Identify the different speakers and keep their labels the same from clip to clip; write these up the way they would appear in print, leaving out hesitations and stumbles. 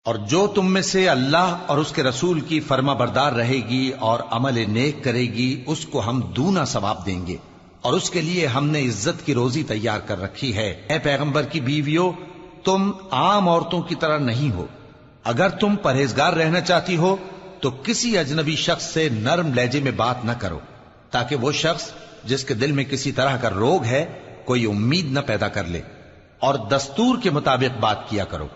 Speaker 1: اور جو تم میں سے اللہ اور اس کے رسول کی فرما بردار رہے گی اور عمل نیک کرے گی اس کو ہم دونا ثواب دیں گے، اور اس کے لیے ہم نے عزت کی روزی تیار کر رکھی ہے۔ اے پیغمبر کی بیویوں، تم عام عورتوں کی طرح نہیں ہو۔ اگر تم پرہیزگار رہنا چاہتی ہو تو کسی اجنبی شخص سے نرم لہجے میں بات نہ کرو، تاکہ وہ شخص جس کے دل میں کسی طرح کا روگ ہے کوئی امید نہ پیدا کر لے، اور دستور کے مطابق بات کیا کرو،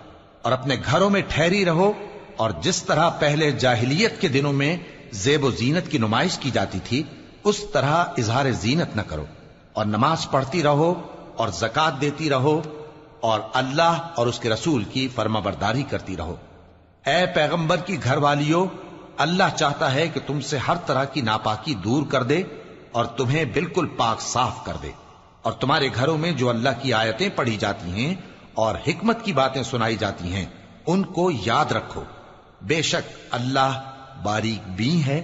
Speaker 1: اور اپنے گھروں میں ٹھہری رہو، اور جس طرح پہلے جاہلیت کے دنوں میں زیب و زینت کی نمائش کی جاتی تھی اس طرح اظہار زینت نہ کرو، اور نماز پڑھتی رہو اور زکوٰۃ دیتی رہو، اور اللہ اور اس کے رسول کی فرما برداری کرتی رہو۔ اے پیغمبر کی گھر والیوں، اللہ چاہتا ہے کہ تم سے ہر طرح کی ناپاکی دور کر دے اور تمہیں بالکل پاک صاف کر دے، اور تمہارے گھروں میں جو اللہ کی آیتیں پڑھی جاتی ہیں اور حکمت کی باتیں سنائی جاتی ہیں ان کو یاد رکھو، بے شک اللہ باریک بین ہے،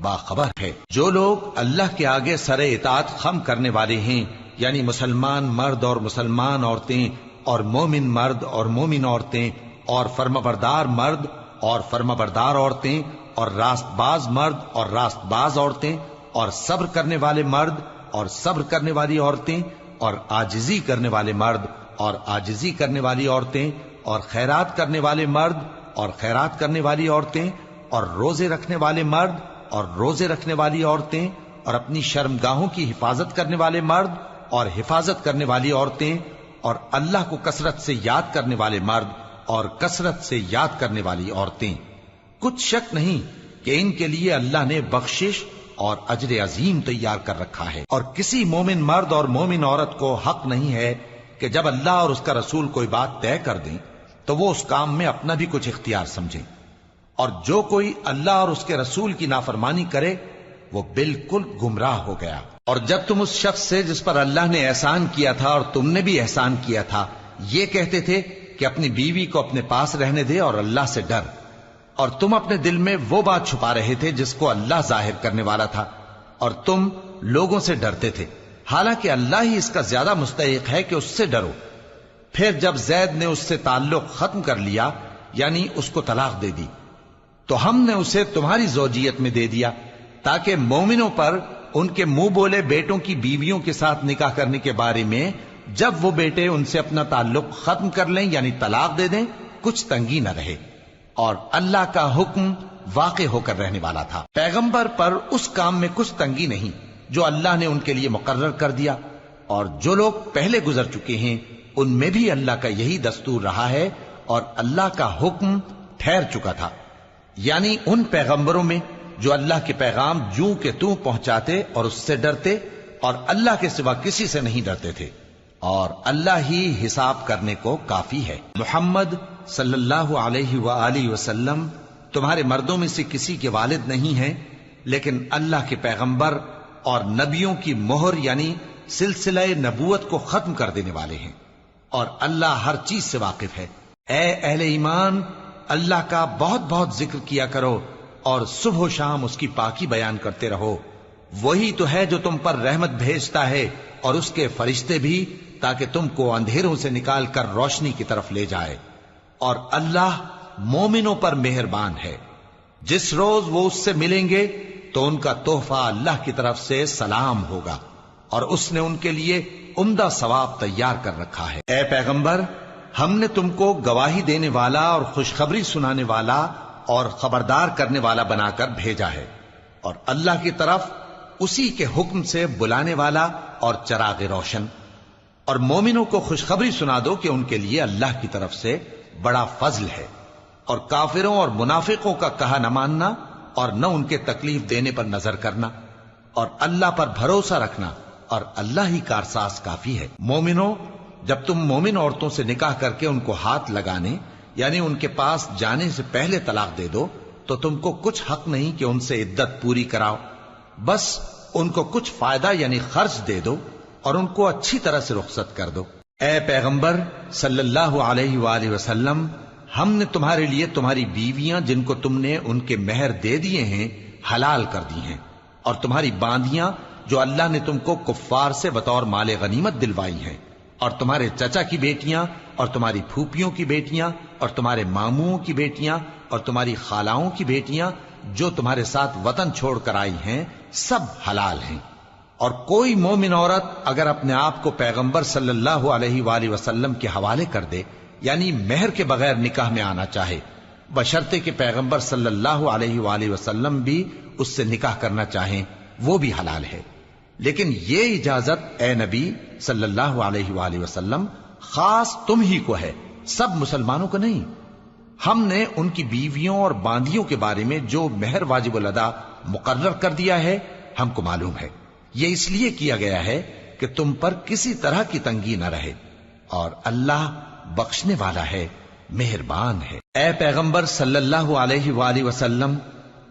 Speaker 1: باخبر ہے۔ جو لوگ اللہ کے آگے سر اطاعت خم کرنے والے ہیں، یعنی مسلمان مرد اور مسلمان عورتیں اور مومن مرد اور مومن عورتیں اور فرمانبردار مرد اور فرمانبردار عورتیں اور راست باز مرد اور راست باز عورتیں اور صبر کرنے والے مرد اور صبر کرنے والی عورتیں اور عاجزی کرنے والے مرد اور عاجزی کرنے والی عورتیں اور خیرات کرنے والے مرد اور خیرات کرنے والی عورتیں اور روزے رکھنے والے مرد اور روزے رکھنے والی عورتیں اور اپنی شرمگاہوں کی حفاظت کرنے والے مرد اور حفاظت کرنے والی عورتیں اور اللہ کو کثرت سے یاد کرنے والے مرد اور کثرت سے یاد کرنے والی عورتیں۔ کچھ شک نہیں کہ ان کے لیے اللہ نے بخشش اور اجر عظیم تیار کر رکھا ہے، اور کسی مومن مرد اور مومن عورت کو حق نہیں ہے کہ جب اللہ اور اس کا رسول کوئی بات طے کر دیں تو وہ اس کام میں اپنا بھی کچھ اختیار سمجھیں، اور جو کوئی اللہ اور اس کے رسول کی نافرمانی کرے وہ بالکل گمراہ ہو گیا۔ اور جب تم اس شخص سے جس پر اللہ نے احسان کیا تھا اور تم نے بھی احسان کیا تھا یہ کہتے تھے کہ اپنی بیوی کو اپنے پاس رہنے دے اور اللہ سے ڈر، اور تم اپنے دل میں وہ بات چھپا رہے تھے جس کو اللہ ظاہر کرنے والا تھا، اور تم لوگوں سے ڈرتے تھے، حالانکہ اللہ ہی اس کا زیادہ مستحق ہے کہ اس سے ڈرو۔ پھر جب زید نے اس سے تعلق ختم کر لیا یعنی اس کو طلاق دے دی تو ہم نے اسے تمہاری زوجیت میں دے دیا تاکہ مومنوں پر ان کے منہ بولے بیٹوں کی بیویوں کے ساتھ نکاح کرنے کے بارے میں جب وہ بیٹے ان سے اپنا تعلق ختم کر لیں یعنی طلاق دے دیں کچھ تنگی نہ رہے، اور اللہ کا حکم واقع ہو کر رہنے والا تھا۔ پیغمبر پر اس کام میں کچھ تنگی نہیں جو اللہ نے ان کے لیے مقرر کر دیا، اور جو لوگ پہلے گزر چکے ہیں ان میں بھی اللہ کا یہی دستور رہا ہے، اور اللہ کا حکم ٹھہر چکا تھا، یعنی ان پیغمبروں میں جو اللہ کے پیغام جوں کہ توں پہنچاتے اور اس سے ڈرتے اور اللہ کے سوا کسی سے نہیں ڈرتے تھے، اور اللہ ہی حساب کرنے کو کافی ہے۔ محمد صلی اللہ علیہ وآلہ وسلم تمہارے مردوں میں سے کسی کے والد نہیں ہیں، لیکن اللہ کے پیغمبر اور نبیوں کی مہر یعنی سلسلہ نبوت کو ختم کر دینے والے ہیں، اور اللہ ہر چیز سے واقف ہے۔ اے اہل ایمان، اللہ کا بہت بہت ذکر کیا کرو اور صبح و شام اس کی پاکی بیان کرتے رہو، وہی تو ہے جو تم پر رحمت بھیجتا ہے اور اس کے فرشتے بھی، تاکہ تم کو اندھیروں سے نکال کر روشنی کی طرف لے جائے، اور اللہ مومنوں پر مہربان ہے۔ جس روز وہ اس سے ملیں گے تو ان کا تحفہ اللہ کی طرف سے سلام ہوگا، اور اس نے ان کے لیے عمدہ ثواب تیار کر رکھا ہے۔ اے پیغمبر، ہم نے تم کو گواہی دینے والا اور خوشخبری سنانے والا اور خبردار کرنے والا بنا کر بھیجا ہے، اور اللہ کی طرف اسی کے حکم سے بلانے والا اور چراغ روشن، اور مومنوں کو خوشخبری سنا دو کہ ان کے لیے اللہ کی طرف سے بڑا فضل ہے، اور کافروں اور منافقوں کا کہا نہ ماننا اور نہ ان کے تکلیف دینے پر نظر کرنا، اور اللہ پر بھروسہ رکھنا، اور اللہ ہی کارساز کافی ہے۔ مومنوں، جب تم مومن عورتوں سے نکاح کر کے ان کو ہاتھ لگانے یعنی ان کے پاس جانے سے پہلے طلاق دے دو تو تم کو کچھ حق نہیں کہ ان سے عدت پوری کراؤ، بس ان کو کچھ فائدہ یعنی خرچ دے دو اور ان کو اچھی طرح سے رخصت کر دو۔ اے پیغمبر صلی اللہ علیہ وآلہ وسلم، ہم نے تمہارے لیے تمہاری بیویاں جن کو تم نے ان کے مہر دے دیے ہیں حلال کر دی ہیں، اور تمہاری باندیاں جو اللہ نے تم کو کفار سے بطور مال غنیمت دلوائی ہیں، اور تمہارے چچا کی بیٹیاں اور تمہاری پھوپھیوں کی بیٹیاں اور تمہارے ماموں کی بیٹیاں اور تمہاری خالاؤں کی بیٹیاں جو تمہارے ساتھ وطن چھوڑ کر آئی ہیں سب حلال ہیں۔ اور کوئی مومن عورت اگر اپنے آپ کو پیغمبر صلی اللہ علیہ وآلہ وسلم کے حوالے کر دے، یعنی مہر کے بغیر نکاح میں آنا چاہے، بشرطے کہ پیغمبر صلی اللہ علیہ وآلہ وسلم بھی اس سے نکاح کرنا چاہیں، وہ بھی حلال ہے۔ لیکن یہ اجازت اے نبی صلی اللہ علیہ وآلہ وسلم خاص تم ہی کو ہے، سب مسلمانوں کو نہیں۔ ہم نے ان کی بیویوں اور باندیوں کے بارے میں جو مہر واجب الادا مقرر کر دیا ہے ہم کو معلوم ہے، یہ اس لیے کیا گیا ہے کہ تم پر کسی طرح کی تنگی نہ رہے، اور اللہ بخشنے والا ہے، مہربان ہے۔ اے پیغمبر صلی اللہ علیہ وآلہ وسلم،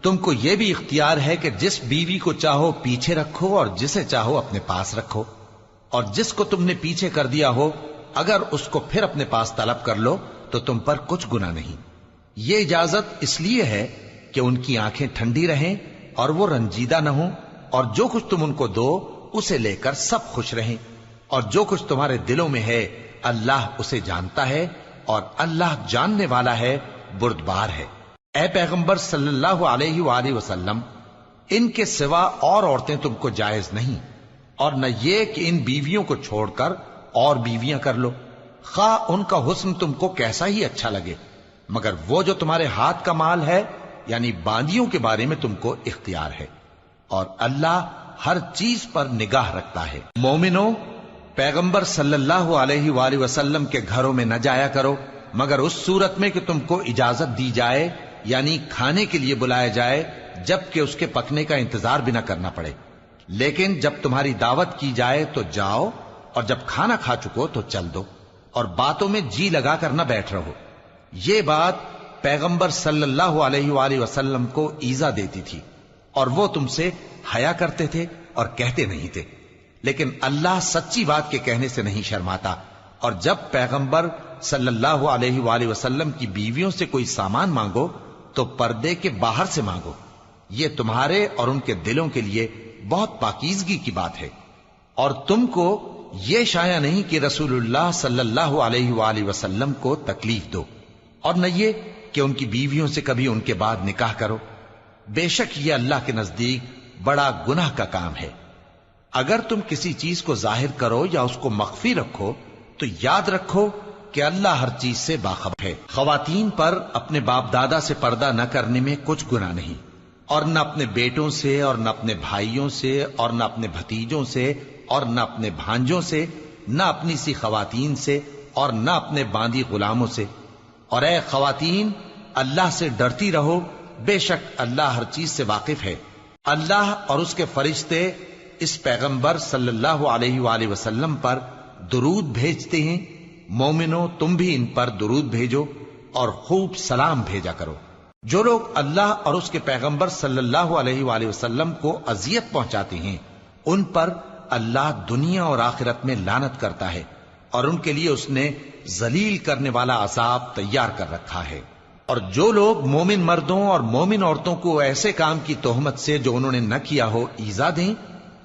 Speaker 1: تم کو یہ بھی اختیار ہے کہ جس بیوی کو چاہو پیچھے رکھو اور جسے چاہو اپنے پاس رکھو، اور جس کو تم نے پیچھے کر دیا ہو اگر اس کو پھر اپنے پاس طلب کر لو تو تم پر کچھ گناہ نہیں۔ یہ اجازت اس لیے ہے کہ ان کی آنکھیں ٹھنڈی رہیں اور وہ رنجیدہ نہ ہوں، اور جو کچھ تم ان کو دو اسے لے کر سب خوش رہیں، اور جو کچھ تمہارے دلوں میں ہے اللہ اسے جانتا ہے، اور اللہ جاننے والا ہے، بردبار ہے۔ اے پیغمبر صلی اللہ علیہ وآلہ وسلم، ان کے سوا اور عورتیں تم کو جائز نہیں، اور نہ یہ کہ ان بیویوں کو چھوڑ کر اور بیویاں کر لو، خواہ ان کا حسن تم کو کیسا ہی اچھا لگے، مگر وہ جو تمہارے ہاتھ کا مال ہے یعنی باندیوں کے بارے میں تم کو اختیار ہے، اور اللہ ہر چیز پر نگاہ رکھتا ہے۔ مومنو، پیغمبر صلی اللہ علیہ وآلہ وسلم کے گھروں میں نہ جایا کرو مگر اس صورت میں کہ تم کو اجازت دی جائے، یعنی کھانے کے لیے بلایا جائے جبکہ اس کے پکنے کا انتظار بھی نہ کرنا پڑے۔ لیکن جب تمہاری دعوت کی جائے تو جاؤ، اور جب کھانا کھا چکو تو چل دو، اور باتوں میں جی لگا کر نہ بیٹھ رہو۔ یہ بات پیغمبر صلی اللہ علیہ وآلہ وسلم کو ایذا دیتی تھی، اور وہ تم سے حیا کرتے تھے اور کہتے نہیں تھے، لیکن اللہ سچی بات کے کہنے سے نہیں شرماتا۔ اور جب پیغمبر صلی اللہ علیہ وآلہ وسلم کی بیویوں سے کوئی سامان مانگو تو پردے کے باہر سے مانگو، یہ تمہارے اور ان کے دلوں کے لیے بہت پاکیزگی کی بات ہے۔ اور تم کو یہ شایع نہیں کہ رسول اللہ صلی اللہ علیہ وآلہ وسلم کو تکلیف دو، اور نہ یہ کہ ان کی بیویوں سے کبھی ان کے بعد نکاح کرو، بے شک یہ اللہ کے نزدیک بڑا گناہ کا کام ہے۔ اگر تم کسی چیز کو ظاہر کرو یا اس کو مخفی رکھو تو یاد رکھو کہ اللہ ہر چیز سے باخبر ہے۔ خواتین پر اپنے باپ دادا سے پردہ نہ کرنے میں کچھ گناہ نہیں، اور نہ اپنے بیٹوں سے اور نہ اپنے بھائیوں سے اور نہ اپنے بھتیجوں سے اور نہ اپنے بھانجوں سے، نہ اپنی سی خواتین سے اور نہ اپنے باندی غلاموں سے۔ اور اے خواتین، اللہ سے ڈرتی رہو، بے شک اللہ ہر چیز سے واقف ہے۔ اللہ اور اس کے فرشتے اس پیغمبر صلی اللہ علیہ وآلہ وسلم پر درود بھیجتے ہیں۔ مومنو، تم بھی ان پر درود بھیجو اور خوب سلام بھیجا کرو۔ جو لوگ اللہ اور اس کے پیغمبر صلی اللہ علیہ وآلہ وسلم کو اذیت پہنچاتے ہیں ان پر اللہ دنیا اور آخرت میں لعنت کرتا ہے، اور ان کے لیے اس نے ذلیل کرنے والا عذاب تیار کر رکھا ہے۔ اور جو لوگ مومن مردوں اور مومن عورتوں کو ایسے کام کی تہمت سے جو انہوں نے نہ کیا ہو ایذا دیں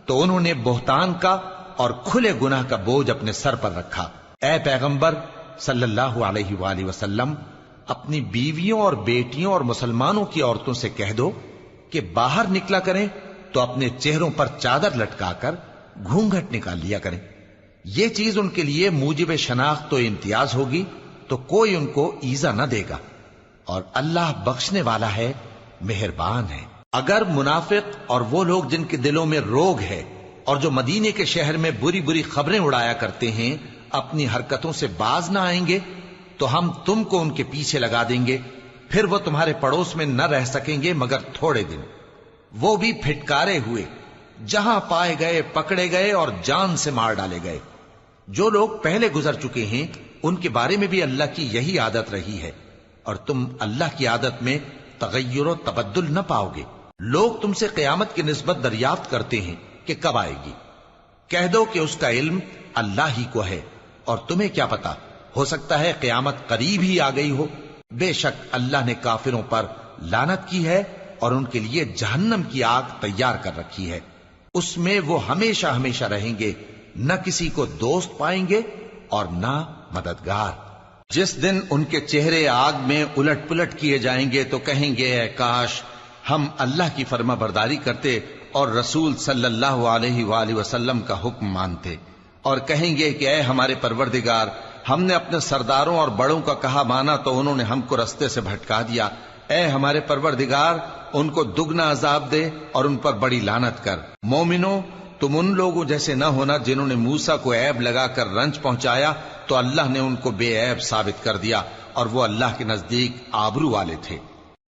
Speaker 1: تو انہوں نے بہتان کا اور کھلے گناہ کا بوجھ اپنے سر پر رکھا۔ اے پیغمبر صلی اللہ علیہ وآلہ وسلم، اپنی بیویوں اور بیٹیوں اور مسلمانوں کی عورتوں سے کہہ دو کہ باہر نکلا کریں تو اپنے چہروں پر چادر لٹکا کر گھونگھٹ نکال لیا کریں، یہ چیز ان کے لیے موجب شناخت و امتیاز ہوگی تو کوئی ان کو ایذا نہ دے گا، اور اللہ بخشنے والا ہے، مہربان ہے۔ اگر منافق اور وہ لوگ جن کے دلوں میں روگ ہے اور جو مدینے کے شہر میں بری بری خبریں اڑایا کرتے ہیں اپنی حرکتوں سے باز نہ آئیں گے تو ہم تم کو ان کے پیچھے لگا دیں گے، پھر وہ تمہارے پڑوس میں نہ رہ سکیں گے مگر تھوڑے دن، وہ بھی پھٹکارے ہوئے، جہاں پائے گئے پکڑے گئے اور جان سے مار ڈالے گئے۔ جو لوگ پہلے گزر چکے ہیں ان کے بارے میں بھی اللہ کی یہی عادت رہی ہے، اور تم اللہ کی عادت میں تغیر و تبدل نہ پاؤ گے۔ لوگ تم سے قیامت کی نسبت دریافت کرتے ہیں کہ کب آئے گی، کہہ دو کہ اس کا علم اللہ ہی کو ہے، اور تمہیں کیا پتا، ہو سکتا ہے قیامت قریب ہی آ گئی ہو۔ بے شک اللہ نے کافروں پر لعنت کی ہے اور ان کے لیے جہنم کی آگ تیار کر رکھی ہے، اس میں وہ ہمیشہ ہمیشہ رہیں گے، نہ کسی کو دوست پائیں گے اور نہ مددگار۔ جس دن ان کے چہرے آگ میں الٹ پلٹ کیے جائیں گے تو کہیں گے اے کاش ہم اللہ کی فرما برداری کرتے اور رسول صلی اللہ علیہ وآلہ وسلم کا حکم مانتے، اور کہیں گے کہ اے ہمارے پروردگار، ہم نے اپنے سرداروں اور بڑوں کا کہا مانا تو انہوں نے ہم کو رستے سے بھٹکا دیا۔ اے ہمارے پروردگار، ان کو دگنا عذاب دے اور ان پر بڑی لعنت کر۔ مومنو، تم ان لوگوں جیسے نہ ہونا جنہوں نے موسیٰ کو عیب لگا کر رنج پہنچایا تو اللہ نے ان کو بے عیب ثابت کر دیا اور وہ اللہ کے نزدیک آبرو والے تھے۔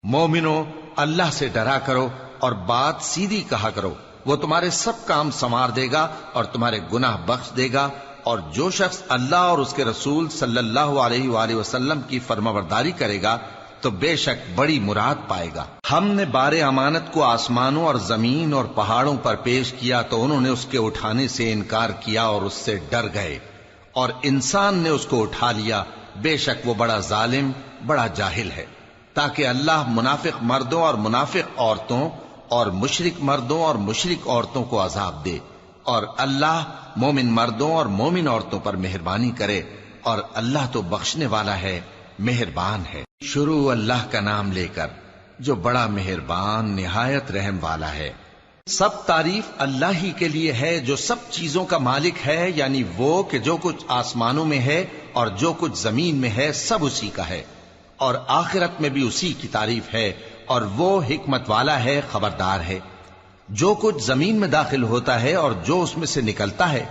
Speaker 1: مومنو، اللہ سے ڈرا کرو اور بات سیدھی کہا کرو، وہ تمہارے سب کام سنوار دے گا اور تمہارے گناہ بخش دے گا، اور جو شخص اللہ اور اس کے رسول صلی اللہ علیہ وآلہ وسلم کی فرمانبرداری کرے گا تو بے شک بڑی مراد پائے گا۔ ہم نے بار امانت کو آسمانوں اور زمین اور پہاڑوں پر پیش کیا تو انہوں نے اس کے اٹھانے سے انکار کیا اور اس سے ڈر گئے، اور انسان نے اس کو اٹھا لیا، بے شک وہ بڑا ظالم، بڑا جاہل ہے، تاکہ اللہ منافق مردوں اور منافق عورتوں اور مشرک مردوں اور مشرک عورتوں کو عذاب دے، اور اللہ مومن مردوں اور مومن عورتوں پر مہربانی کرے، اور اللہ تو بخشنے والا ہے، مہربان ہے۔ شروع اللہ کا نام لے کر جو بڑا مہربان نہایت رحم والا ہے۔ سب تعریف اللہ ہی کے لیے ہے جو سب چیزوں کا مالک ہے، یعنی وہ کہ جو کچھ آسمانوں میں ہے اور جو کچھ زمین میں ہے سب اسی کا ہے، اور آخرت میں بھی اسی کی تعریف ہے، اور وہ حکمت والا ہے، خبردار ہے۔ جو کچھ زمین میں داخل ہوتا ہے اور جو اس میں سے نکلتا ہے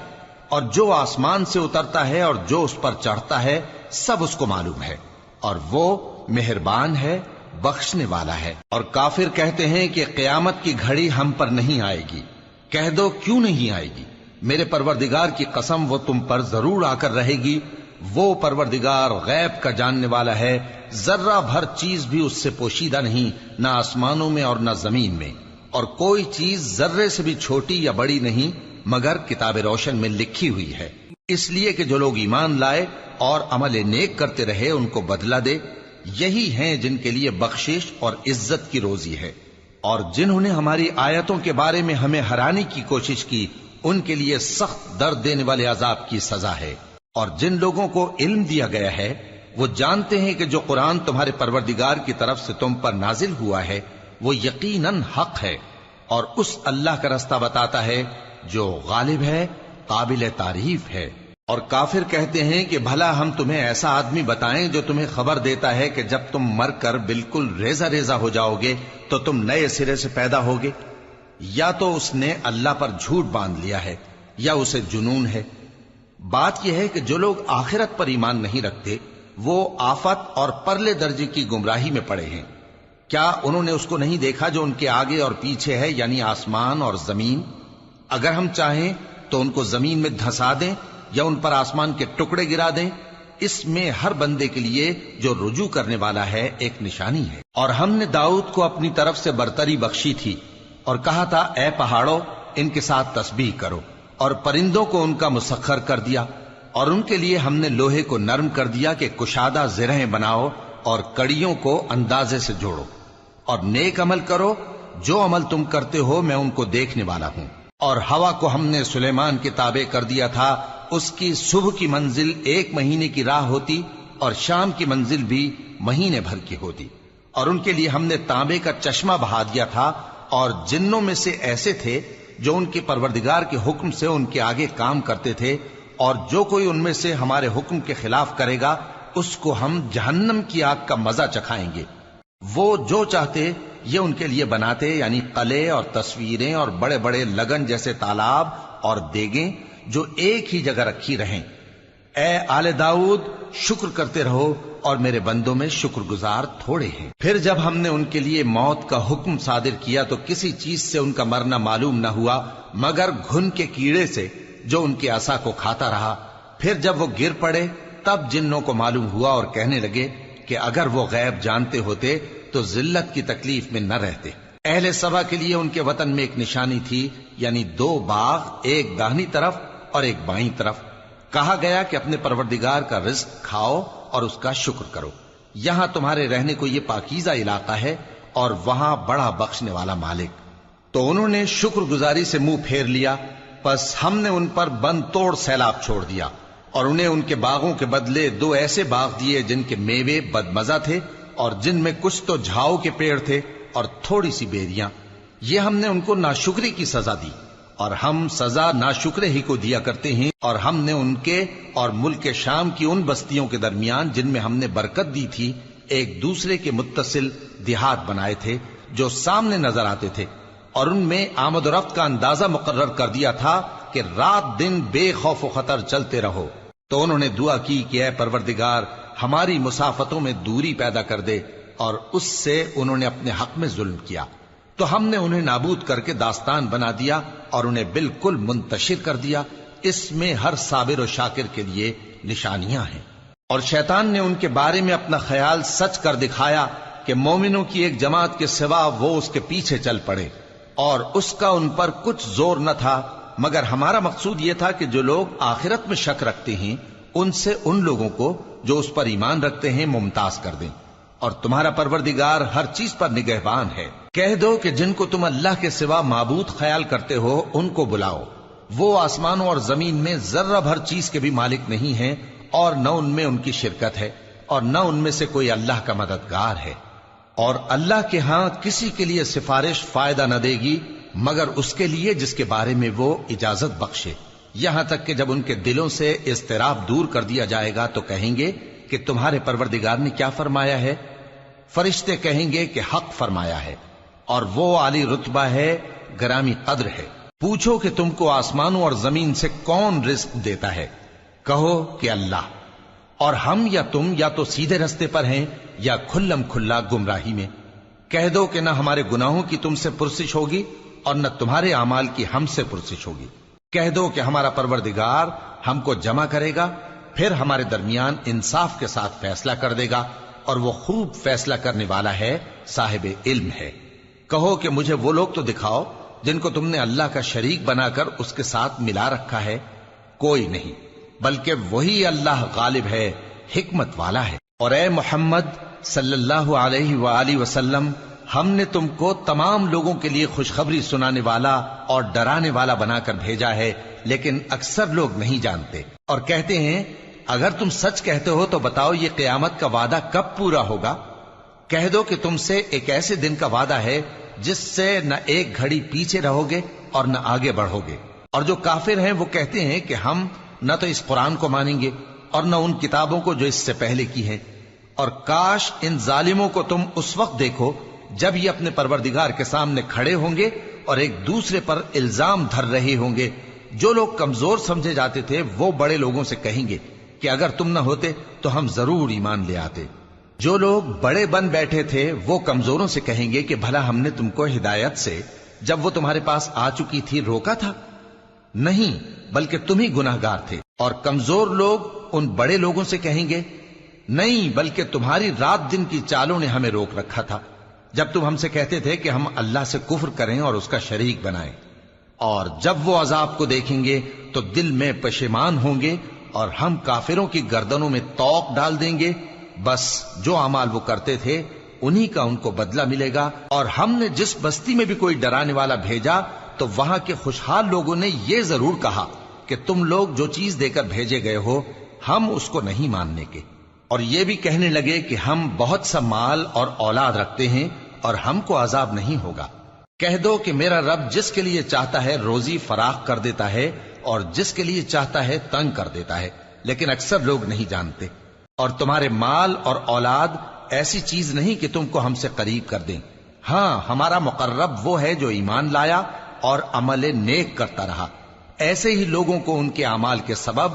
Speaker 1: اور جو آسمان سے اترتا ہے اور جو اس پر چڑھتا ہے سب اس کو معلوم ہے، اور وہ مہربان ہے، بخشنے والا ہے۔ اور کافر کہتے ہیں کہ قیامت کی گھڑی ہم پر نہیں آئے گی۔ کہہ دو کیوں نہیں آئے گی؟ میرے پروردگار کی قسم وہ تم پر ضرور آ کر رہے گی۔ وہ پروردگار غیب کا جاننے والا ہے، ذرہ بھر چیز بھی اس سے پوشیدہ نہیں، نہ آسمانوں میں اور نہ زمین میں، اور کوئی چیز ذرے سے بھی چھوٹی یا بڑی نہیں مگر کتاب روشن میں لکھی ہوئی ہے، اس لیے کہ جو لوگ ایمان لائے اور عمل نیک کرتے رہے ان کو بدلہ دے۔ یہی ہیں جن کے لیے بخشش اور عزت کی روزی ہے، اور جنہوں نے ہماری آیتوں کے بارے میں ہمیں ہرانے کی کوشش کی ان کے لیے سخت درد دینے والے عذاب کی سزا ہے۔ اور جن لوگوں کو علم دیا گیا ہے وہ جانتے ہیں کہ جو قرآن تمہارے پروردگار کی طرف سے تم پر نازل ہوا ہے وہ یقیناً حق ہے، اور اس اللہ کا رستہ بتاتا ہے جو غالب ہے، قابل تعریف ہے۔ اور کافر کہتے ہیں کہ بھلا ہم تمہیں ایسا آدمی بتائیں جو تمہیں خبر دیتا ہے کہ جب تم مر کر بالکل ریزہ ریزہ ہو جاؤ گے تو تم نئے سرے سے پیدا ہوگے؟ یا تو اس نے اللہ پر جھوٹ باندھ لیا ہے یا اسے جنون ہے۔ بات یہ ہے کہ جو لوگ آخرت پر ایمان نہیں رکھتے وہ آفت اور پرلے درجے کی گمراہی میں پڑے ہیں۔ کیا انہوں نے اس کو نہیں دیکھا جو ان کے آگے اور پیچھے ہے، یعنی آسمان اور زمین؟ اگر ہم چاہیں تو ان کو زمین میں دھسا دیں یا ان پر آسمان کے ٹکڑے گرا دیں، اس میں ہر بندے کے لیے جو رجوع کرنے والا ہے ایک نشانی ہے۔ اور ہم نے داؤد کو اپنی طرف سے برتری بخشی تھی اور کہا تھا اے پہاڑوں ان کے ساتھ تسبیح کرو، اور پرندوں کو ان کا مسخر کر دیا، اور ان کے لیے ہم نے لوہے کو نرم کر دیا کہ کشادہ زرہیں بناؤ اور کڑیوں کو اندازے سے جوڑو، اور نیک عمل کرو، جو عمل تم کرتے ہو میں ان کو دیکھنے والا ہوں۔ اور ہوا کو ہم نے سلیمان کے تابع کر دیا تھا، اس کی صبح کی منزل 1 مہینے کی راہ ہوتی اور شام کی منزل بھی مہینے بھر کی ہوتی، اور ان کے لیے ہم نے تانبے کا چشمہ بہا دیا تھا، اور جنوں میں سے ایسے تھے جو ان کے پروردگار کے حکم سے ان کے آگے کام کرتے تھے، اور جو کوئی ان میں سے ہمارے حکم کے خلاف کرے گا اس کو ہم جہنم کی آگ کا مزہ چکھائیں گے۔ وہ جو چاہتے یہ ان کے لیے بناتے، یعنی قلعے اور تصویریں اور بڑے بڑے لگن جیسے تالاب اور دیگیں جو ایک ہی جگہ رکھی رہیں۔ اے آل داؤد، شکر کرتے رہو اور میرے بندوں میں شکر گزار تھوڑے ہیں۔ پھر جب ہم نے ان کے لیے موت کا حکم صادر کیا تو کسی چیز سے ان کا مرنا معلوم نہ ہوا مگر گھن کے کیڑے سے جو ان کے عصا کو کھاتا رہا۔ پھر جب وہ گر پڑے تب جنوں کو معلوم ہوا اور کہنے لگے کہ اگر وہ غیب جانتے ہوتے تو ذلت کی تکلیف میں نہ رہتے۔ اہل سبا کے لیے ان کے وطن میں ایک نشانی تھی، یعنی 2 باغ، ایک داہنی طرف اور ایک بائیں طرف۔ کہا گیا کہ اپنے پروردگار کا رزق کھاؤ اور اس کا شکر کرو، یہاں تمہارے رہنے کو یہ پاکیزہ علاقہ ہے اور وہاں بڑا بخشنے والا مالک۔ تو انہوں نے شکر گزاری سے منہ پھیر لیا، پس ہم نے ان پر بند توڑ سیلاب چھوڑ دیا، اور انہیں ان کے باغوں کے بدلے 2 ایسے باغ دیے جن کے میوے بدمزہ تھے اور جن میں کچھ تو جھاؤ کے پیڑ تھے اور تھوڑی سی بیریاں۔ یہ ہم نے ان کو ناشکری کی سزا دی، اور ہم سزا ناشکرے ہی کو دیا کرتے ہیں۔ اور ہم نے ان کے اور ملک شام کی ان بستیوں کے درمیان جن میں ہم نے برکت دی تھی ایک دوسرے کے متصل دیہات بنائے تھے جو سامنے نظر آتے تھے، اور ان میں آمد و رفت کا اندازہ مقرر کر دیا تھا کہ رات دن بے خوف و خطر چلتے رہو۔ تو انہوں نے دعا کی کہ اے پروردگار ہماری مسافتوں میں دوری پیدا کر دے، اور اس سے انہوں نے اپنے حق میں ظلم کیا، تو ہم نے انہیں نابود کر کے داستان بنا دیا اور انہیں بالکل منتشر کر دیا۔ اس میں ہر صابر و شاکر کے لیے نشانیاں ہیں۔ اور شیطان نے ان کے بارے میں اپنا خیال سچ کر دکھایا کہ مومنوں کی ایک جماعت کے سوا وہ اس کے پیچھے چل پڑے، اور اس کا ان پر کچھ زور نہ تھا، مگر ہمارا مقصود یہ تھا کہ جو لوگ آخرت میں شک رکھتے ہیں ان سے ان لوگوں کو جو اس پر ایمان رکھتے ہیں ممتاز کر دیں، اور تمہارا پروردگار ہر چیز پر نگہبان ہے۔ کہہ دو کہ جن کو تم اللہ کے سوا معبود خیال کرتے ہو ان کو بلاؤ، وہ آسمانوں اور زمین میں ذرہ بھر چیز کے بھی مالک نہیں ہیں، اور نہ ان میں ان کی شرکت ہے، اور نہ ان میں سے کوئی اللہ کا مددگار ہے، اور اللہ کے ہاں کسی کے لیے سفارش فائدہ نہ دے گی مگر اس کے لیے جس کے بارے میں وہ اجازت بخشے، یہاں تک کہ جب ان کے دلوں سے اضطراب دور کر دیا جائے گا تو کہیں گے کہ تمہارے پروردگار نے کیا فرمایا ہے؟ فرشتے کہیں گے کہ حق فرمایا ہے، اور وہ عالی رتبہ ہے، گرامی قدر ہے۔ پوچھو کہ تم کو آسمانوں اور زمین سے کون رزق دیتا ہے؟ کہو کہ اللہ، اور ہم یا تم یا تو سیدھے رستے پر ہیں یا کھلم کھلا گمراہی میں۔ کہہ دو کہ نہ ہمارے گناہوں کی تم سے پرسش ہوگی اور نہ تمہارے اعمال کی ہم سے پرسش ہوگی۔ کہہ دو کہ ہمارا پروردگار ہم کو جمع کرے گا، پھر ہمارے درمیان انصاف کے ساتھ فیصلہ کر دے گا، اور وہ خوب فیصلہ کرنے والا ہے، صاحب علم ہے۔ کہو کہ مجھے وہ لوگ تو دکھاؤ جن کو تم نے اللہ کا شریک بنا کر اس کے ساتھ ملا رکھا ہے۔ کوئی نہیں، بلکہ وہی اللہ غالب ہے، حکمت والا ہے۔ اور اے محمد صلی اللہ علیہ وآلہ وسلم، ہم نے تم کو تمام لوگوں کے لیے خوشخبری سنانے والا اور ڈرانے والا بنا کر بھیجا ہے، لیکن اکثر لوگ نہیں جانتے، اور کہتے ہیں اگر تم سچ کہتے ہو تو بتاؤ یہ قیامت کا وعدہ کب پورا ہوگا؟ کہہ دو کہ تم سے ایک ایسے دن کا وعدہ ہے جس سے نہ ایک گھڑی پیچھے رہو گے اور نہ آگے بڑھو گے۔ اور جو کافر ہیں وہ کہتے ہیں کہ ہم نہ تو اس قرآن کو مانیں گے اور نہ ان کتابوں کو جو اس سے پہلے کی ہیں، اور کاش ان ظالموں کو تم اس وقت دیکھو جب یہ اپنے پروردگار کے سامنے کھڑے ہوں گے اور ایک دوسرے پر الزام دھر رہے ہوں گے۔ جو لوگ کمزور سمجھے جاتے تھے وہ بڑے لوگوں سے کہیں گے کہ اگر تم نہ ہوتے تو ہم ضرور ایمان لے آتے۔ جو لوگ بڑے بن بیٹھے تھے وہ کمزوروں سے کہیں گے کہ بھلا ہم نے تم کو ہدایت سے جب وہ تمہارے پاس آ چکی تھی روکا تھا؟ نہیں، بلکہ تم ہی گناہگار تھے۔ اور کمزور لوگ ان بڑے لوگوں سے کہیں گے نہیں، بلکہ تمہاری رات دن کی چالوں نے ہمیں روک رکھا تھا جب تم ہم سے کہتے تھے کہ ہم اللہ سے کفر کریں اور اس کا شریک بنائیں۔ اور جب وہ عذاب کو دیکھیں گے تو دل میں پشیمان ہوں گے، اور ہم کافروں کی گردنوں میں طوق ڈال دیں گے۔ بس جو اعمال وہ کرتے تھے انہی کا ان کو بدلہ ملے گا۔ اور ہم نے جس بستی میں بھی کوئی ڈرانے والا بھیجا تو وہاں کے خوشحال لوگوں نے یہ ضرور کہا کہ تم لوگ جو چیز دے کر بھیجے گئے ہو ہم اس کو نہیں ماننے کے، اور یہ بھی کہنے لگے کہ ہم بہت سا مال اور اولاد رکھتے ہیں اور ہم کو عذاب نہیں ہوگا۔ کہہ دو کہ میرا رب جس کے لیے چاہتا ہے روزی فراخ کر دیتا ہے اور جس کے لیے چاہتا ہے تنگ کر دیتا ہے، لیکن اکثر لوگ نہیں جانتے۔ اور تمہارے مال اور اولاد ایسی چیز نہیں کہ تم کو ہم سے قریب کر دیں۔ ہاں، ہمارا مقرب وہ ہے جو ایمان لایا اور عمل نیک کرتا رہا۔ ایسے ہی لوگوں کو ان کے اعمال کے سبب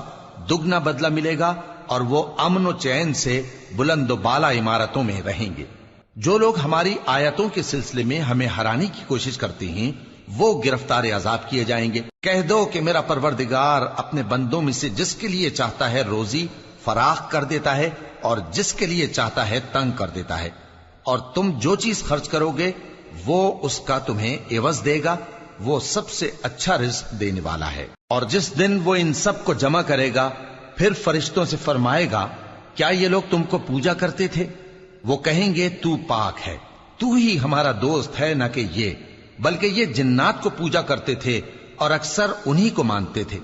Speaker 1: دگنا بدلہ ملے گا، اور وہ امن و چین سے بلند و بالا عمارتوں میں رہیں گے۔ جو لوگ ہماری آیتوں کے سلسلے میں ہمیں ہرانے کی کوشش کرتے ہیں وہ گرفتار عذاب کیے جائیں گے۔ کہہ دو کہ میرا پروردگار اپنے بندوں میں سے جس کے لیے چاہتا ہے روزی فراخ کر دیتا ہے اور جس کے لیے چاہتا ہے تنگ کر دیتا ہے، اور تم جو چیز خرچ کرو گے وہ اس کا تمہیں عوض دے گا، وہ سب سے اچھا رزق دینے والا ہے۔ اور جس دن وہ ان سب کو جمع کرے گا پھر فرشتوں سے فرمائے گا کیا یہ لوگ تم کو پوجا کرتے تھے؟ وہ کہیں گے تو پاک ہے، تو ہی ہمارا دوست ہے، نہ کہ یہ، بلکہ یہ جنات کو پوجا کرتے تھے اور اکثر انہی کو مانتے تھے۔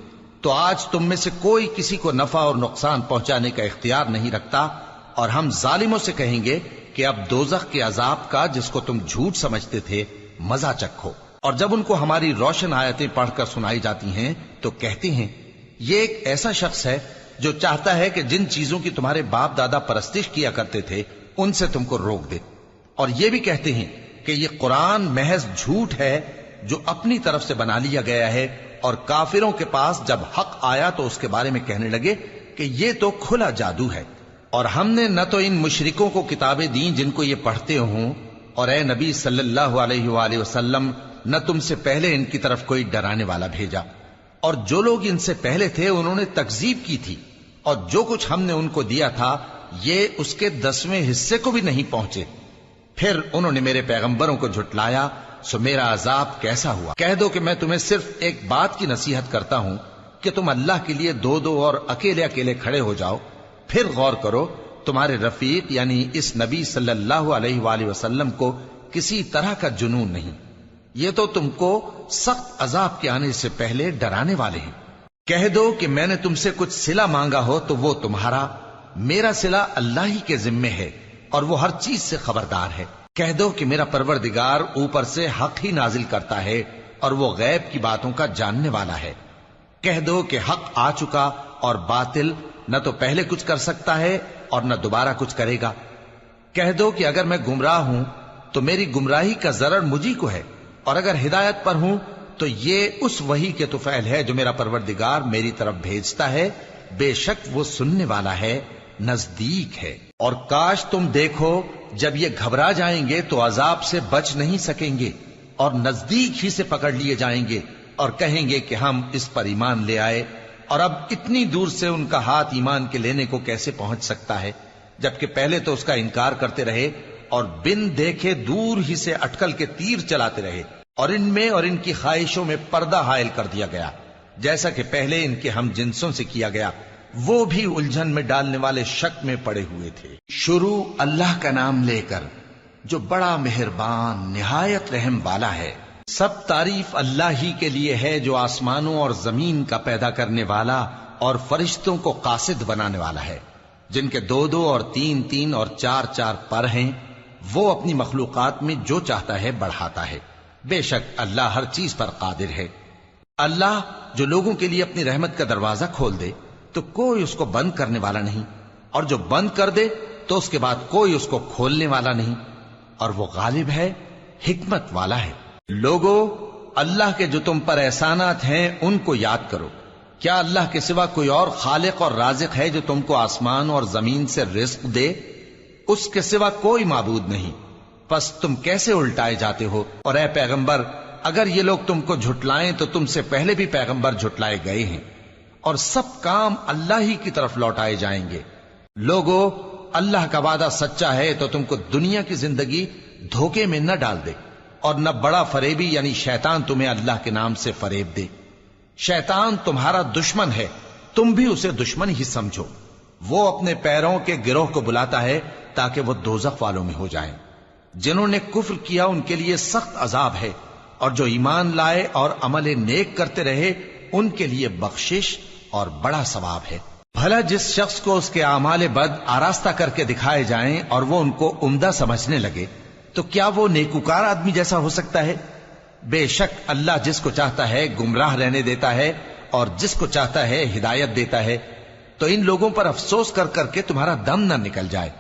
Speaker 1: تو آج تم میں سے کوئی کسی کو نفع اور نقصان پہنچانے کا اختیار نہیں رکھتا، اور ہم ظالموں سے کہیں گے کہ اب دوزخ کے عذاب کا جس کو تم جھوٹ سمجھتے تھے مزہ چکھو۔ اور جب ان کو ہماری روشن آیتیں پڑھ کر سنائی جاتی ہیں تو کہتے ہیں یہ ایک ایسا شخص ہے جو چاہتا ہے کہ جن چیزوں کی تمہارے باپ دادا پرستش کیا کرتے تھے ان سے تم کو روک دے، اور یہ بھی کہتے ہیں کہ یہ قرآن محض جھوٹ ہے جو اپنی طرف سے بنا لیا گیا ہے، اور کافروں کے پاس جب حق آیا تو اس کے بارے میں کہنے لگے کہ یہ تو کھلا جادو ہے۔ اور ہم نے نہ تو ان مشرکوں کو کتابیں دیں جن کو یہ پڑھتے ہوں، اور اے نبی صلی اللہ علیہ وآلہ وسلم نہ تم سے پہلے ان کی طرف کوئی ڈرانے والا بھیجا، اور جو لوگ ان سے پہلے تھے انہوں نے تکذیب کی تھی، اور جو کچھ ہم نے ان کو دیا تھا یہ اس کے 10ویں حصے کو بھی نہیں پہنچے۔ پھر انہوں نے میرے پیغمبروں کو جھٹلایا، سو میرا عذاب کیسا ہوا۔ کہہ دو کہ میں تمہیں صرف ایک بات کی نصیحت کرتا ہوں کہ تم اللہ کے لیے دو دو اور اکیلے اکیلے کھڑے ہو جاؤ، پھر غور کرو تمہارے رفیق یعنی اس نبی صلی اللہ علیہ وآلہ وسلم کو کسی طرح کا جنون نہیں، یہ تو تم کو سخت عذاب کے آنے سے پہلے ڈرانے والے ہیں۔ کہہ دو کہ میں نے تم سے کچھ صلہ مانگا ہو تو وہ تمہارا، میرا صلہ اللہ ہی کے ذمے ہے اور وہ ہر چیز سے خبردار ہے۔ کہہ دو کہ میرا پروردگار اوپر سے حق ہی نازل کرتا ہے اور وہ غیب کی باتوں کا جاننے والا ہے۔ کہہ دو کہ حق آ چکا اور باطل نہ تو پہلے کچھ کر سکتا ہے اور نہ دوبارہ کچھ کرے گا۔ کہہ دو کہ اگر میں گمراہ ہوں تو میری گمراہی کا ضرر مجھی کو ہے، اور اگر ہدایت پر ہوں تو یہ اس وحی کے طفیل ہے جو میرا پروردگار میری طرف بھیجتا ہے، بے شک وہ سننے والا ہے، نزدیک ہے۔ اور کاش تم دیکھو جب یہ گھبرا جائیں گے تو عذاب سے بچ نہیں سکیں گے اور نزدیک ہی سے پکڑ لیے جائیں گے، اور کہیں گے کہ ہم اس پر ایمان لے آئے، اور اب اتنی دور سے ان کا ہاتھ ایمان کے لینے کو کیسے پہنچ سکتا ہے، جبکہ پہلے تو اس کا انکار کرتے رہے اور بن دیکھے دور ہی سے اٹکل کے تیر چلاتے رہے، اور ان میں اور ان کی خواہشوں میں پردہ حائل کر دیا گیا، جیسا کہ پہلے ان کے ہم جنسوں سے کیا گیا، وہ بھی الجھن میں ڈالنے والے شک میں پڑے ہوئے تھے۔ شروع اللہ کا نام لے کر جو بڑا مہربان نہایت رحم والا ہے۔ سب تعریف اللہ ہی کے لیے ہے جو آسمانوں اور زمین کا پیدا کرنے والا اور فرشتوں کو قاصد بنانے والا ہے، جن کے 2 اور 3 اور 4 پر ہیں، وہ اپنی مخلوقات میں جو چاہتا ہے بڑھاتا ہے، بے شک اللہ ہر چیز پر قادر ہے۔ اللہ جو لوگوں کے لیے اپنی رحمت کا دروازہ کھول دے تو کوئی اس کو بند کرنے والا نہیں، اور جو بند کر دے تو اس کے بعد کوئی اس کو کھولنے والا نہیں، اور وہ غالب ہے، حکمت والا ہے۔ لوگو، اللہ کے جو تم پر احسانات ہیں ان کو یاد کرو۔ کیا اللہ کے سوا کوئی اور خالق اور رازق ہے جو تم کو آسمان اور زمین سے رزق دے؟ اس کے سوا کوئی معبود نہیں، پس تم کیسے الٹائے جاتے ہو؟ اور اے پیغمبر، اگر یہ لوگ تم کو جھٹلائیں تو تم سے پہلے بھی پیغمبر جھٹلائے گئے ہیں، اور سب کام اللہ ہی کی طرف لوٹائے جائیں گے۔ لوگو، اللہ کا وعدہ سچا ہے تو تم کو دنیا کی زندگی دھوکے میں نہ ڈال دے، اور نہ بڑا فریبی یعنی شیطان تمہیں اللہ کے نام سے فریب دے۔ شیطان تمہارا دشمن ہے، تم بھی اسے دشمن ہی سمجھو۔ وہ اپنے پیروں کے گروہ کو بلاتا ہے تاکہ وہ دوزخ والوں میں ہو جائیں۔ جنہوں نے کفر کیا ان کے لیے سخت عذاب ہے، اور جو ایمان لائے اور عمل نیک کرتے رہے ان کے لیے بخشش اور بڑا ثواب ہے۔ بھلا جس شخص کو اس کے اعمال بد آراستہ کر کے دکھائے جائیں اور وہ ان کو عمدہ سمجھنے لگے تو کیا وہ نیکوکار آدمی جیسا ہو سکتا ہے؟ بے شک اللہ جس کو چاہتا ہے گمراہ رہنے دیتا ہے اور جس کو چاہتا ہے ہدایت دیتا ہے۔ تو ان لوگوں پر افسوس کر کر کے تمہارا دم نہ نکل جائے،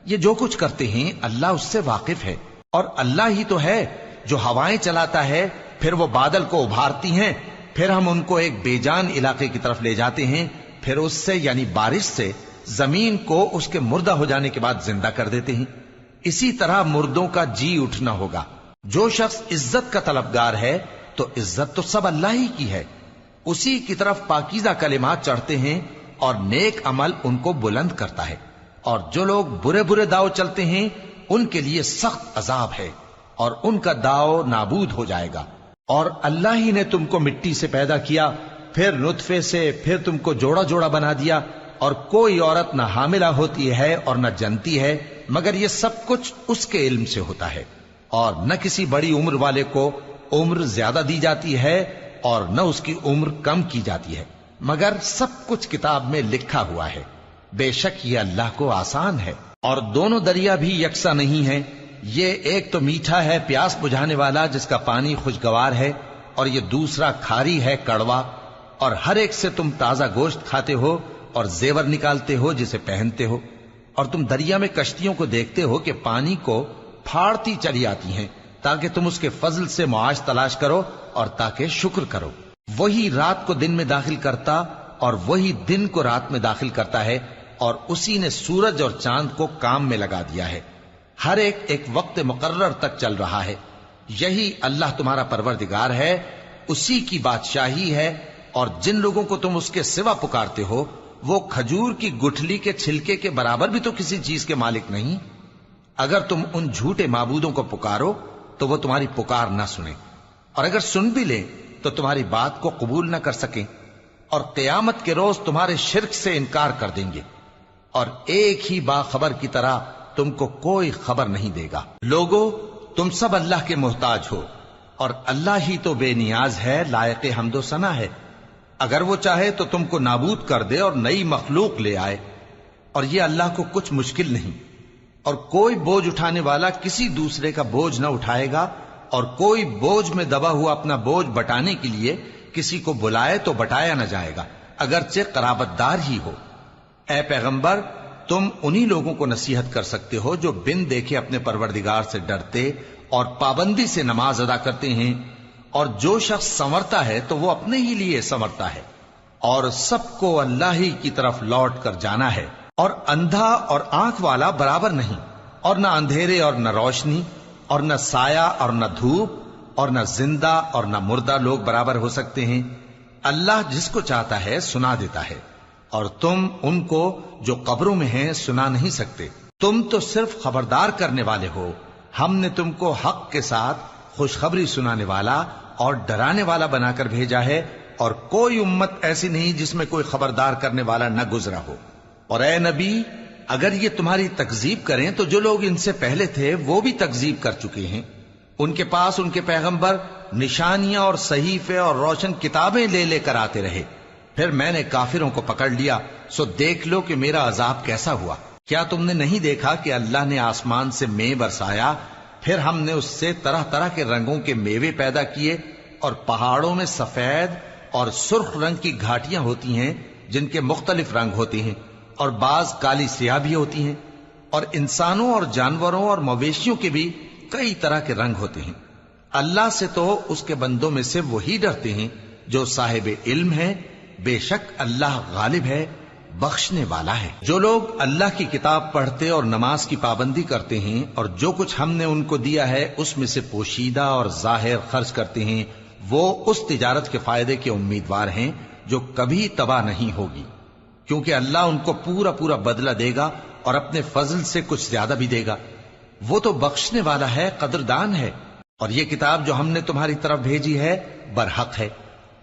Speaker 1: یہ جو کچھ کرتے ہیں اللہ اس سے واقف ہے، اور اللہ ہی تو ہے جو ہوائیں چلاتا ہے، پھر وہ بادل کو ابھارتی ہیں، پھر ہم ان کو ایک بے جان علاقے کی طرف لے جاتے ہیں، پھر اس سے یعنی بارش سے زمین کو اس کے مردہ ہو جانے کے بعد زندہ کر دیتے ہیں۔ اسی طرح مردوں کا جی اٹھنا ہوگا۔ جو شخص عزت کا طلبگار ہے تو عزت تو سب اللہ ہی کی ہے، اسی کی طرف پاکیزہ کلمات چڑھتے ہیں اور نیک عمل ان کو بلند کرتا ہے، اور جو لوگ برے برے داؤ چلتے ہیں ان کے لیے سخت عذاب ہے، اور ان کا داؤ نابود ہو جائے گا۔ اور اللہ ہی نے تم کو مٹی سے پیدا کیا، پھر نطفے سے، پھر تم کو جوڑا جوڑا بنا دیا، اور کوئی عورت نہ حاملہ ہوتی ہے اور نہ جنتی ہے مگر یہ سب کچھ اس کے علم سے ہوتا ہے، اور نہ کسی بڑی عمر والے کو عمر زیادہ دی جاتی ہے اور نہ اس کی عمر کم کی جاتی ہے، مگر سب کچھ کتاب میں لکھا ہوا ہے. بے شک یہ اللہ کو آسان ہے. اور دونوں دریا بھی یکساں نہیں ہیں. یہ ایک تو میٹھا ہے پیاس بجھانے والا جس کا پانی خوشگوار ہے، اور یہ دوسرا کھاری ہے کڑوا. اور ہر ایک سے تم تازہ گوشت کھاتے ہو اور زیور نکالتے ہو جسے پہنتے ہو. اور تم دریا میں کشتیوں کو دیکھتے ہو کہ پانی کو پھاڑتی چلی آتی ہیں تاکہ تم اس کے فضل سے معاش تلاش کرو اور تاکہ شکر کرو. وہی رات کو دن میں داخل کرتا اور وہی دن کو رات میں داخل کرتا ہے، اور اسی نے سورج اور چاند کو کام میں لگا دیا ہے. ہر ایک ایک وقت مقرر تک چل رہا ہے. یہی اللہ تمہارا پروردگار ہے، اسی کی بادشاہی ہے. اور جن لوگوں کو تم اس کے سوا پکارتے ہو وہ کھجور کی گٹھلی کے چھلکے کے برابر بھی تو کسی چیز کے مالک نہیں. اگر تم ان جھوٹے معبودوں کو پکارو تو وہ تمہاری پکار نہ سنیں، اور اگر سن بھی لیں تو تمہاری بات کو قبول نہ کر سکیں، اور قیامت کے روز تمہارے شرک سے انکار کر دیں گے، اور ایک ہی باخبر کی طرح تم کو کوئی خبر نہیں دے گا. لوگو تم سب اللہ کے محتاج ہو، اور اللہ ہی تو بے نیاز ہے، لائق حمد و ثنا ہے. اگر وہ چاہے تو تم کو نابود کر دے اور نئی مخلوق لے آئے، اور یہ اللہ کو کچھ مشکل نہیں. اور کوئی بوجھ اٹھانے والا کسی دوسرے کا بوجھ نہ اٹھائے گا، اور کوئی بوجھ میں دبا ہوا اپنا بوجھ بٹانے کے لیے کسی کو بلائے تو بٹایا نہ جائے گا، اگرچہ قرابت دار ہی ہو. اے پیغمبر، تم انہی لوگوں کو نصیحت کر سکتے ہو جو بن دیکھے اپنے پروردگار سے ڈرتے اور پابندی سے نماز ادا کرتے ہیں. اور جو شخص سنورتا ہے تو وہ اپنے ہی لیے سنورتا ہے، اور سب کو اللہ ہی کی طرف لوٹ کر جانا ہے. اور اندھا اور آنکھ والا برابر نہیں، اور نہ اندھیرے اور نہ روشنی، اور نہ سایہ اور نہ دھوپ، اور نہ زندہ اور نہ مردہ لوگ برابر ہو سکتے ہیں. اللہ جس کو چاہتا ہے سنا دیتا ہے، اور تم ان کو جو قبروں میں ہیں سنا نہیں سکتے. تم تو صرف خبردار کرنے والے ہو. ہم نے تم کو حق کے ساتھ خوشخبری سنانے والا اور ڈرانے والا بنا کر بھیجا ہے، اور کوئی امت ایسی نہیں جس میں کوئی خبردار کرنے والا نہ گزرا ہو. اور اے نبی، اگر یہ تمہاری تکذیب کریں تو جو لوگ ان سے پہلے تھے وہ بھی تکذیب کر چکے ہیں. ان کے پاس ان کے پیغمبر نشانیاں اور صحیفے اور روشن کتابیں لے لے کر آتے رہے. پھر میں نے کافروں کو پکڑ لیا، سو دیکھ لو کہ میرا عذاب کیسا ہوا. کیا تم نے نہیں دیکھا کہ اللہ نے آسمان سے مے برسایا، پھر ہم نے اس سے طرح طرح کے رنگوں کے میوے پیدا کیے، اور پہاڑوں میں سفید اور سرخ رنگ کی گھاٹیاں ہوتی ہیں جن کے مختلف رنگ ہوتے ہیں، اور بعض کالی سیاہ بھی ہوتی ہیں. اور انسانوں اور جانوروں اور مویشیوں کے بھی کئی طرح کے رنگ ہوتے ہیں. اللہ سے تو اس کے بندوں میں سے وہی ڈرتے ہیں جو صاحب علم ہے. بے شک اللہ غالب ہے، بخشنے والا ہے. جو لوگ اللہ کی کتاب پڑھتے اور نماز کی پابندی کرتے ہیں اور جو کچھ ہم نے ان کو دیا ہے اس میں سے پوشیدہ اور ظاہر خرچ کرتے ہیں، وہ اس تجارت کے فائدے کے امیدوار ہیں جو کبھی تباہ نہیں ہوگی، کیونکہ اللہ ان کو پورا پورا بدلہ دے گا اور اپنے فضل سے کچھ زیادہ بھی دے گا. وہ تو بخشنے والا ہے، قدردان ہے. اور یہ کتاب جو ہم نے تمہاری طرف بھیجی ہے برحق ہے،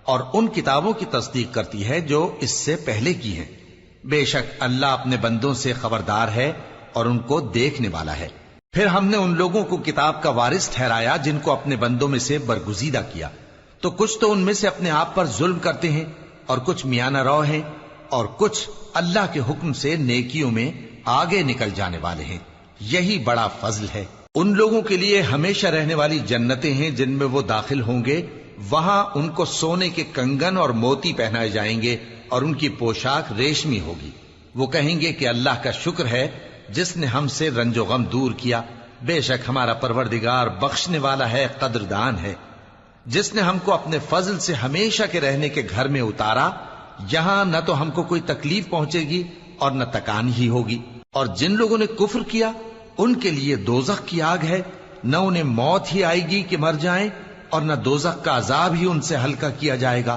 Speaker 1: اور ان کتابوں کی تصدیق کرتی ہے جو اس سے پہلے کی ہیں. بے شک اللہ اپنے بندوں سے خبردار ہے اور ان کو دیکھنے والا ہے. پھر ہم نے ان لوگوں کو کتاب کا وارث ٹھہرایا جن کو اپنے بندوں میں سے برگزیدہ کیا، تو کچھ تو ان میں سے اپنے آپ پر ظلم کرتے ہیں، اور کچھ میانہ رو ہیں، اور کچھ اللہ کے حکم سے نیکیوں میں آگے نکل جانے والے ہیں. یہی بڑا فضل ہے. ان لوگوں کے لیے ہمیشہ رہنے والی جنتیں ہیں جن میں وہ داخل ہوں گے. وہاں ان کو سونے کے کنگن اور موتی پہنائے جائیں گے، اور ان کی پوشاک ریشمی ہوگی. وہ کہیں گے کہ اللہ کا شکر ہے جس نے ہم سے رنج و غم دور کیا. بے شک ہمارا پروردگار بخشنے والا ہے، قدردان ہے. جس نے ہم کو اپنے فضل سے ہمیشہ کے رہنے کے گھر میں اتارا، یہاں نہ تو ہم کو کوئی تکلیف پہنچے گی اور نہ تکان ہی ہوگی. اور جن لوگوں نے کفر کیا ان کے لیے دوزخ کی آگ ہے، نہ انہیں موت ہی آئے گی کہ مر جائیں، اور نہ دوزخ کا عذاب ہی ان سے ہلکا کیا جائے گا.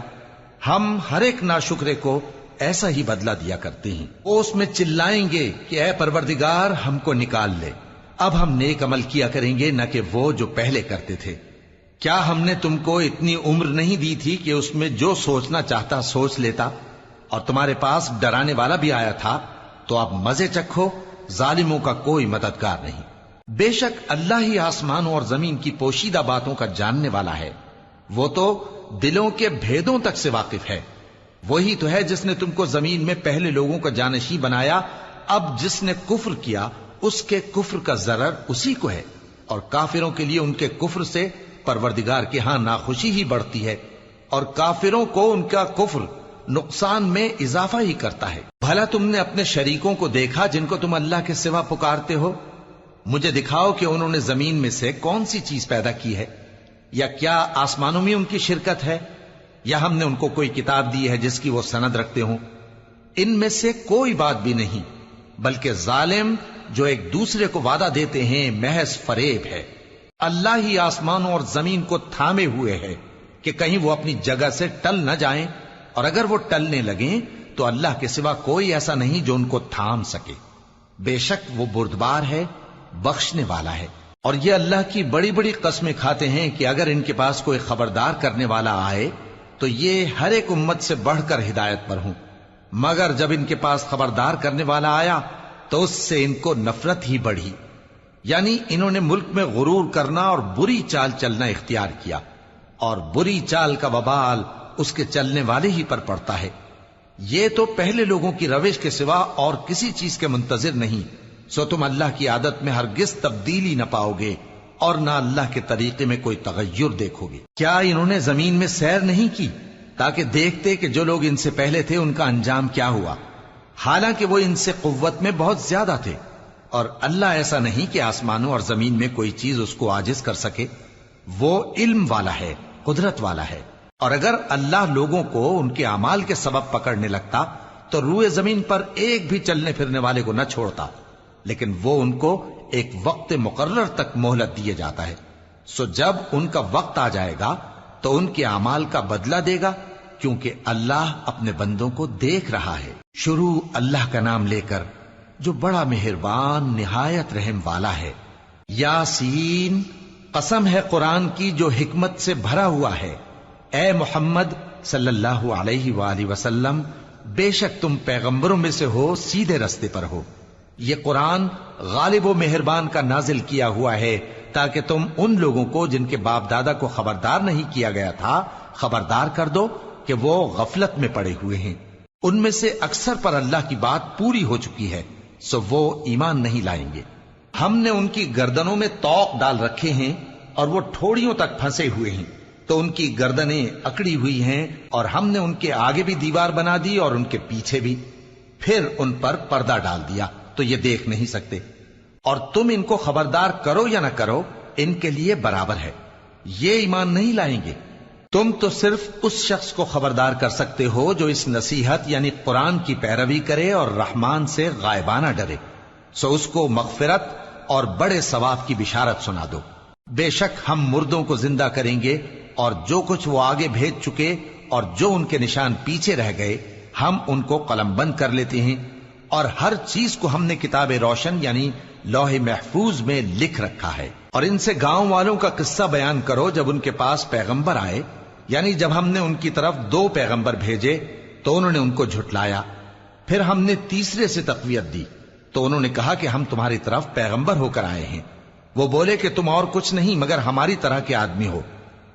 Speaker 1: ہم ہر ایک ناشکرے کو ایسا ہی بدلہ دیا کرتے ہیں. وہ اس میں چلائیں گے کہ اے پروردگار ہم کو نکال لے، اب ہم نیک عمل کیا کریں گے نہ کہ وہ جو پہلے کرتے تھے. کیا ہم نے تم کو اتنی عمر نہیں دی تھی کہ اس میں جو سوچنا چاہتا سوچ لیتا، اور تمہارے پاس ڈرانے والا بھی آیا تھا؟ تو اب مزے چکھو، ظالموں کا کوئی مددگار نہیں. بے شک اللہ ہی آسمانوں اور زمین کی پوشیدہ باتوں کا جاننے والا ہے. وہ تو دلوں کے بھیدوں تک سے واقف ہے. وہی تو ہے جس نے تم کو زمین میں پہلے لوگوں کا جانشین بنایا. اب جس نے کفر کیا اس کے کفر کا ضرر اسی کو ہے، اور کافروں کے لیے ان کے کفر سے پروردگار کے ہاں ناخوشی ہی بڑھتی ہے، اور کافروں کو ان کا کفر نقصان میں اضافہ ہی کرتا ہے. بھلا تم نے اپنے شریکوں کو دیکھا جن کو تم اللہ کے سوا پکارتے ہو؟ مجھے دکھاؤ کہ انہوں نے زمین میں سے کون سی چیز پیدا کی ہے، یا کیا آسمانوں میں ان کی شرکت ہے، یا ہم نے ان کو کوئی کتاب دی ہے جس کی وہ سند رکھتے ہوں؟ ان میں سے کوئی بات بھی نہیں، بلکہ ظالم جو ایک دوسرے کو وعدہ دیتے ہیں محض فریب ہے. اللہ ہی آسمانوں اور زمین کو تھامے ہوئے ہے کہ کہیں وہ اپنی جگہ سے ٹل نہ جائیں، اور اگر وہ ٹلنے لگیں تو اللہ کے سوا کوئی ایسا نہیں جو ان کو تھام سکے. بے شک وہ بردبار ہے، بخشنے والا ہے. اور یہ اللہ کی بڑی بڑی قسمیں کھاتے ہیں کہ اگر ان کے پاس کوئی خبردار کرنے والا آئے تو یہ ہر ایک امت سے بڑھ کر ہدایت پر ہوں، مگر جب ان کے پاس خبردار کرنے والا آیا تو اس سے ان کو نفرت ہی بڑھی. یعنی انہوں نے ملک میں غرور کرنا اور بری چال چلنا اختیار کیا، اور بری چال کا وبال اس کے چلنے والے ہی پر پڑتا ہے. یہ تو پہلے لوگوں کی روش کے سوا اور کسی چیز کے منتظر نہیں، سو تم اللہ کی عادت میں ہرگز تبدیلی نہ پاؤ گے اور نہ اللہ کے طریقے میں کوئی تغیر دیکھو گے. کیا انہوں نے زمین میں سیر نہیں کی تاکہ دیکھتے کہ جو لوگ ان سے پہلے تھے ان کا انجام کیا ہوا، حالانکہ وہ ان سے قوت میں بہت زیادہ تھے؟ اور اللہ ایسا نہیں کہ آسمانوں اور زمین میں کوئی چیز اس کو عاجز کر سکے. وہ علم والا ہے، قدرت والا ہے. اور اگر اللہ لوگوں کو ان کے اعمال کے سبب پکڑنے لگتا تو روئے زمین پر ایک بھی چلنے پھرنے والے کو نہ چھوڑتا، لیکن وہ ان کو ایک وقت مقرر تک مہلت دیے جاتا ہے. سو جب ان کا وقت آ جائے گا تو ان کے اعمال کا بدلہ دے گا، کیونکہ اللہ اپنے بندوں کو دیکھ رہا ہے. شروع اللہ کا نام لے کر جو بڑا مہربان نہایت رحم والا ہے. یاسین، قسم ہے قرآن کی جو حکمت سے بھرا ہوا ہے. اے محمد صلی اللہ علیہ وآلہ وسلم، بے شک تم پیغمبروں میں سے ہو، سیدھے رستے پر ہو. یہ قرآن غالب و مہربان کا نازل کیا ہوا ہے تاکہ تم ان لوگوں کو جن کے باپ دادا کو خبردار نہیں کیا گیا تھا خبردار کر دو کہ وہ غفلت میں پڑے ہوئے ہیں. ان میں سے اکثر پر اللہ کی بات پوری ہو چکی ہے، سو وہ ایمان نہیں لائیں گے. ہم نے ان کی گردنوں میں طوق ڈال رکھے ہیں اور وہ ٹھوڑیوں تک پھنسے ہوئے ہیں، تو ان کی گردنیں اکڑی ہوئی ہیں، اور ہم نے ان کے آگے بھی دیوار بنا دی اور ان کے پیچھے بھی، پھر ان پر پردہ ڈال دیا تو یہ دیکھ نہیں سکتے. اور تم ان کو خبردار کرو یا نہ کرو ان کے لیے برابر ہے، یہ ایمان نہیں لائیں گے. تم تو صرف اس شخص کو خبردار کر سکتے ہو جو اس نصیحت یعنی قرآن کی پیروی کرے اور رحمان سے غائبانہ ڈرے، سو اس کو مغفرت اور بڑے ثواب کی بشارت سنا دو. بے شک ہم مردوں کو زندہ کریں گے، اور جو کچھ وہ آگے بھیج چکے اور جو ان کے نشان پیچھے رہ گئے ہم ان کو قلم بند کر لیتے ہیں. اور ہر چیز کو ہم نے کتاب روشن یعنی لوح محفوظ میں لکھ رکھا ہے. اور ان سے گاؤں والوں کا قصہ بیان کرو جب ان کے پاس پیغمبر آئے، یعنی جب ہم نے ان کی طرف 2 پیغمبر بھیجے تو انہوں نے ان کو جھٹلایا، پھر ہم نے تیسرے سے تقویت دی تو انہوں نے کہا کہ ہم تمہاری طرف پیغمبر ہو کر آئے ہیں. وہ بولے کہ تم اور کچھ نہیں مگر ہماری طرح کے آدمی ہو،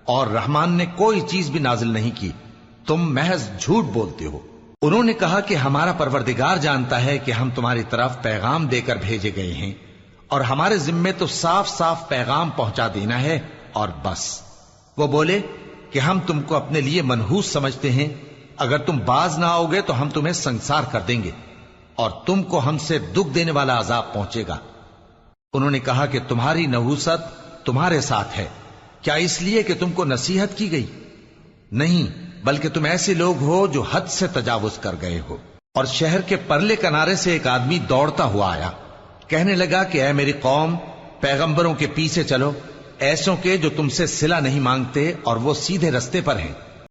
Speaker 1: اور رحمان نے کوئی چیز بھی نازل نہیں کی، تم محض جھوٹ بولتے ہو. انہوں نے کہا کہ ہمارا پروردگار جانتا ہے کہ ہم تمہاری طرف پیغام دے کر بھیجے گئے ہیں، اور ہمارے ذمے تو صاف صاف پیغام پہنچا دینا ہے اور بس. وہ بولے کہ ہم تم کو اپنے لیے منحوس سمجھتے ہیں، اگر تم باز نہ آؤ گے تو ہم تمہیں سنسار کر دیں گے اور تم کو ہم سے دکھ دینے والا عذاب پہنچے گا. انہوں نے کہا کہ تمہاری نحوست تمہارے ساتھ ہے، کیا اس لیے کہ تم کو نصیحت کی گئی؟ نہیں، بلکہ تم ایسے لوگ ہو جو حد سے تجاوز کر گئے ہو. اور شہر کے پرلے کنارے سے ایک آدمی دوڑتا ہوا آیا، کہنے لگا کہ اے میری قوم، پیغمبروں کے پیچھے چلو، ایسوں کے جو تم سے صلہ نہیں مانگتے اور وہ سیدھے رستے پر ہیں.